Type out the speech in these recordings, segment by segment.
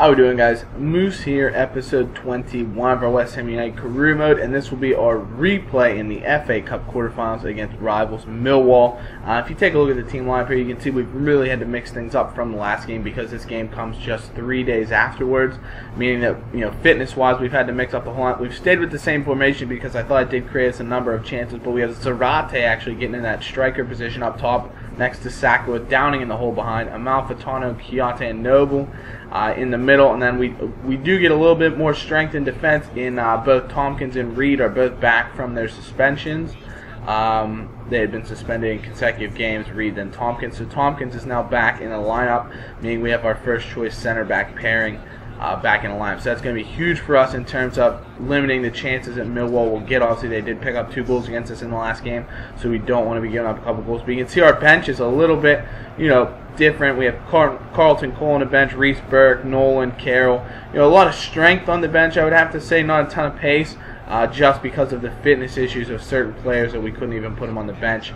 How we doing, guys? Moose here, episode 21 of our West Ham United career mode, and this will be our replay in the FA Cup Quarterfinals against rivals Millwall. If you take a look at the team lineup here, you can see we've really had to mix things up from the last game because this game comes just 3 days afterwards, meaning that fitness-wise we've had to mix up the whole lot. We've stayed with the same formation because I thought it did create us a number of chances, but we have Zarate actually getting in that striker position up top next to Saka with Downing in the hole behind, Amalfitano, Chiate, and Noble in the middle, and then we do get a little bit more strength in defense in both Tompkins and Reed are both back from their suspensions. They had been suspended in consecutive games, Reed and Tompkins. So Tompkins is now back in the lineup, meaning we have our first choice center back pairing back in the lineup. So that's going to be huge for us in terms of limiting the chances that Millwall will get. Obviously, they did pick up 2 goals against us in the last game, so we don't want to be giving up a couple goals. But you can see our bench is a little bit, different. We have Carlton Cole on the bench, Reese Burke, Nolan, Carroll. A lot of strength on the bench, I would have to say, not a ton of pace. Just because of the fitness issues of certain players that we couldn't even put them on the bench.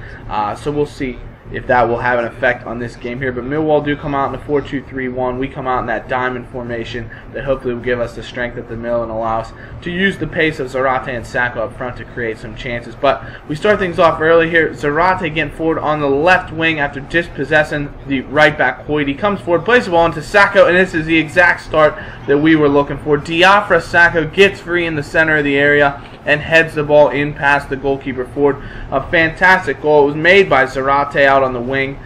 So we'll see if that will have an effect on this game here. But Millwall do come out in the 4-2-3-1. We come out in that diamond formation that hopefully will give us the strength at the middle and allow us to use the pace of Zarate and Saka up front to create some chances. But we start things off early here. Zarate getting forward on the left wing after dispossessing the right back Hoyt. He comes forward, plays the ball into Saka, and this is the exact start that we were looking for. Diafra Saka gets free in the center of the area and heads the ball in past the goalkeeper forward. A fantastic goal. It was made by Zarate out on the wing,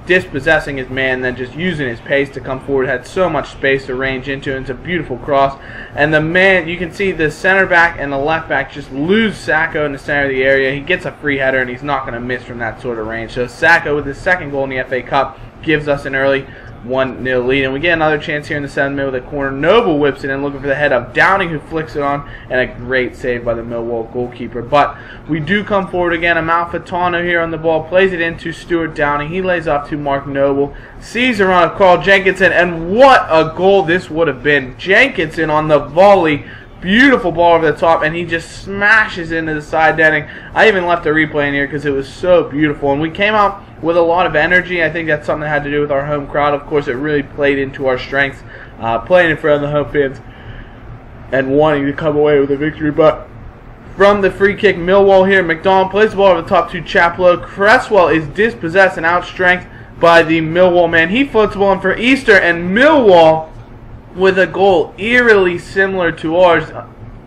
dispossessing his man, then just using his pace to come forward. Had so much space to range into, and it's a beautiful cross. And the man, you can see the center back and the left back just lose Saka in the center of the area. He gets a free header, and he's not going to miss from that sort of range. So Saka, with his second goal in the FA Cup, gives us an early 1-0 lead, and we get another chance here in the 7th minute with a corner. Noble whips it in, looking for the head of Downing, who flicks it on, and a great save by the Millwall goalkeeper. But we do come forward again. Amalfitano here on the ball, plays it into Stuart Downing. He lays up to Mark Noble, sees a run of Carl Jenkinson, and what a goal this would have been. Jenkinson on the volley. Beautiful ball over the top, and he just smashes into the side netting. I even left a replay in here because it was so beautiful, and we came out with a lot of energy. I think that's something that had to do with our home crowd. Of course, it really played into our strengths, playing in front of the home fans and wanting to come away with a victory. But from the free kick, Millwall here, McDonald plays the ball over the top to Chaplow. Cresswell is dispossessed and outstrengthed by the Millwall man. He floats the ball in for Easter, and Millwall with a goal eerily similar to ours.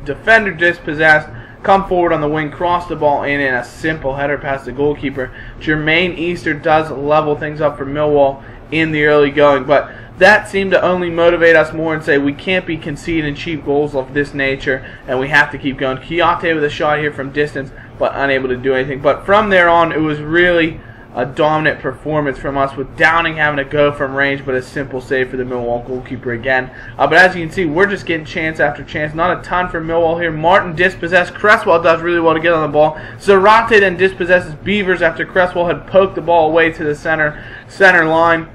Defender dispossessed, come forward on the wing, cross the ball in a simple header past the goalkeeper. Jermaine Easter does level things up for Millwall in the early going, but that seemed to only motivate us more and say we can't be conceding cheap goals of this nature, and we have to keep going. Chiate with a shot here from distance, but unable to do anything. But from there on, it was really a dominant performance from us, with Downing having to go from range, but a simple save for the Millwall goalkeeper again. But as you can see, we're just getting chance after chance. Not a ton for Millwall here. Martin dispossessed. Cresswell does really well to get on the ball. Zarate then dispossesses Beavers after Cresswell had poked the ball away to the center line.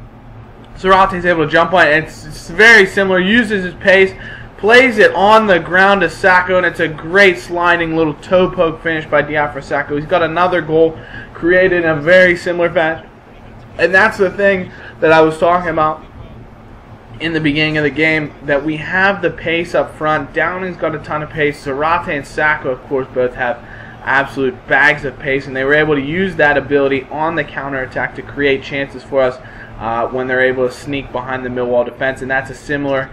Zarate's able to jump on it. It's very similar. Uses his pace. Plays it on the ground to Saka, and it's a great sliding little toe poke finish by Diafra Saka. He's got another goal created in a very similar fashion. And that's the thing that I was talking about in the beginning of the game, that we have the pace up front. Downing's got a ton of pace. Zarate and Saka, of course, both have absolute bags of pace, and they were able to use that ability on the counterattack to create chances for us when they're able to sneak behind the Millwall defense, and that's a similar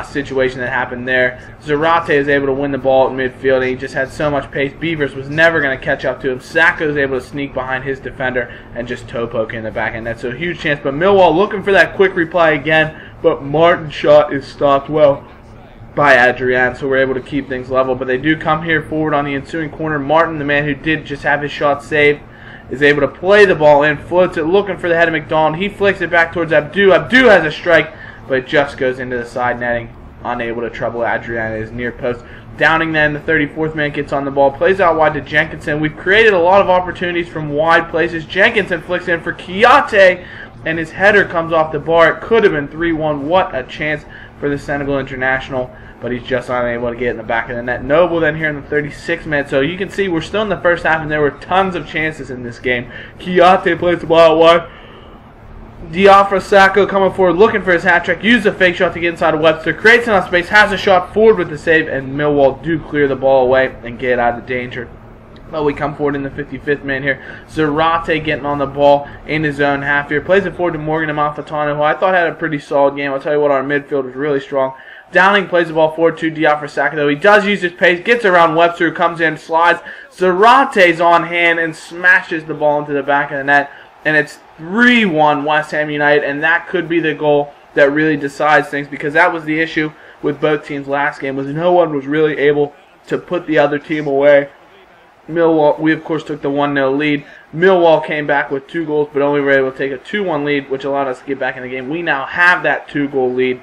situation that happened there. Zarate is able to win the ball at midfield, and he just had so much pace. Beavers was never going to catch up to him. Saka was able to sneak behind his defender and just toe poke in the back end. That's a huge chance, but Millwall looking for that quick reply again, but Martin's shot is stopped well by Adrian, so we're able to keep things level. But they do come here forward on the ensuing corner. Martin, the man who did just have his shot saved, is able to play the ball in, floats it, looking for the head of McDonald. He flicks it back towards Abdu. Abdu has a strike, but it just goes into the side netting, unable to trouble Adrian at his near post. Downing then, the 34th man, gets on the ball, plays out wide to Jenkinson. We've created a lot of opportunities from wide places. Jenkinson flicks in for Chiate, and his header comes off the bar. It could have been 3-1. What a chance for the Senegal international, but he's just unable to get in the back of the net. Noble then here in the 36th minute. So you can see we're still in the first half, and there were tons of chances in this game. Chiate plays the ball out wide. Diafra Sacco coming forward, looking for his hat trick. Use a fake shot to get inside of Webster. Creates enough space, has a shot forward with the save, and Millwall do clear the ball away and get out of danger. Well, we come forward in the 55th minute here. Zarate getting on the ball in his own half here. Plays it forward to Morgan Amalfitano, who I thought had a pretty solid game. I'll tell you what, our midfield was really strong. Downing plays the ball forward to Diafra Sacco, though. He does use his pace, gets around Webster, who comes in, slides. Zarate's on hand and smashes the ball into the back of the net. And it's 3-1 West Ham United, and that could be the goal that really decides things, because that was the issue with both teams last game, was no one was really able to put the other team away. Millwall, we of course took the 1-0 lead. Millwall came back with 2 goals, but only were able to take a 2-1 lead, which allowed us to get back in the game. We now have that 2-goal lead,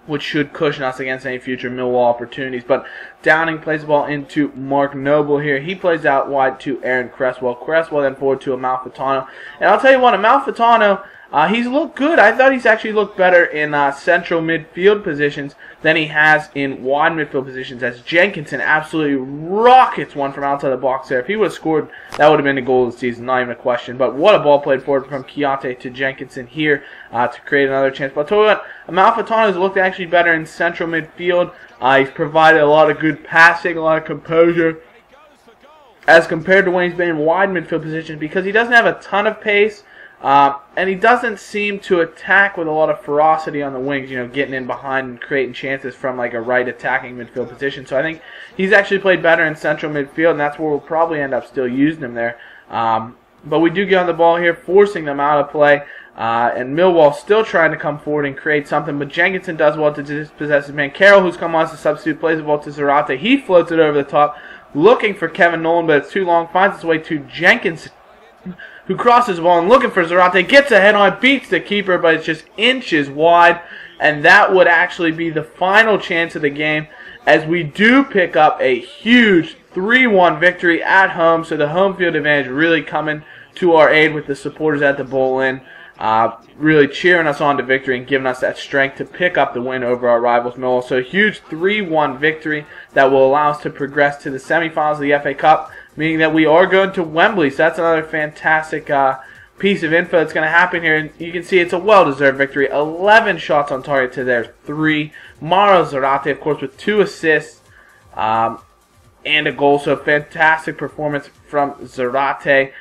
which should cushion us against any future Millwall opportunities. But Downing plays the ball into Mark Noble here. He plays out wide to Aaron Cresswell. Cresswell then forward to Amalfitano. And I'll tell you what, Amalfitano, he's looked good. I thought he's actually looked better in central midfield positions than he has in wide midfield positions, as Jenkinson absolutely rockets one from outside the box there. If he would have scored, that would have been the goal of the season, not even a question. But what a ball played forward from Chiate to Jenkinson here to create another chance. But I'll tell you what, Amalfitano has looked actually better in central midfield. He's provided a lot of good passing, a lot of composure, as compared to when he's been in wide midfield positions, because he doesn't have a ton of pace. And he doesn't seem to attack with a lot of ferocity on the wings, getting in behind and creating chances from like a right attacking midfield position. So I think he's actually played better in central midfield, and that's where we'll probably end up still using him there. But we do get on the ball here, forcing them out of play. And Millwall still trying to come forward and create something, but Jenkinson does well to dispossess his man. Carroll, who's come on as a substitute, plays the ball to Zarate. He floats it over the top, looking for Kevin Nolan, but it's too long. Finds its way to Jenkinson, who crosses the ball and looking for Zarate, gets a head on, beats the keeper, but it's just inches wide, and that would actually be the final chance of the game, as we do pick up a huge 3-1 victory at home. So the home field advantage really coming to our aid, with the supporters at the Bowl Inn really cheering us on to victory and giving us that strength to pick up the win over our rivals Millwall. So a huge 3-1 victory that will allow us to progress to the semifinals of the FA Cup, meaning that we are going to Wembley. So that's another fantastic piece of info that's going to happen here. And you can see it's a well-deserved victory. 11 shots on target to their 3. Mauro Zarate, of course, with 2 assists and a goal. So fantastic performance from Zarate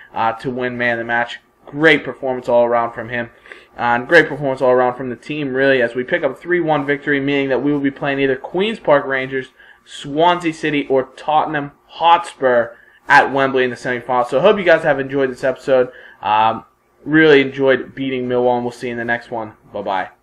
to win man of the match. Great performance all around from him. And great performance all around from the team, really, as we pick up a 3-1 victory, meaning that we will be playing either Queen's Park Rangers, Swansea City, or Tottenham Hotspur at Wembley in the semifinals. So I hope you guys have enjoyed this episode. Really enjoyed beating Millwall, and we'll see you in the next one. Bye-bye.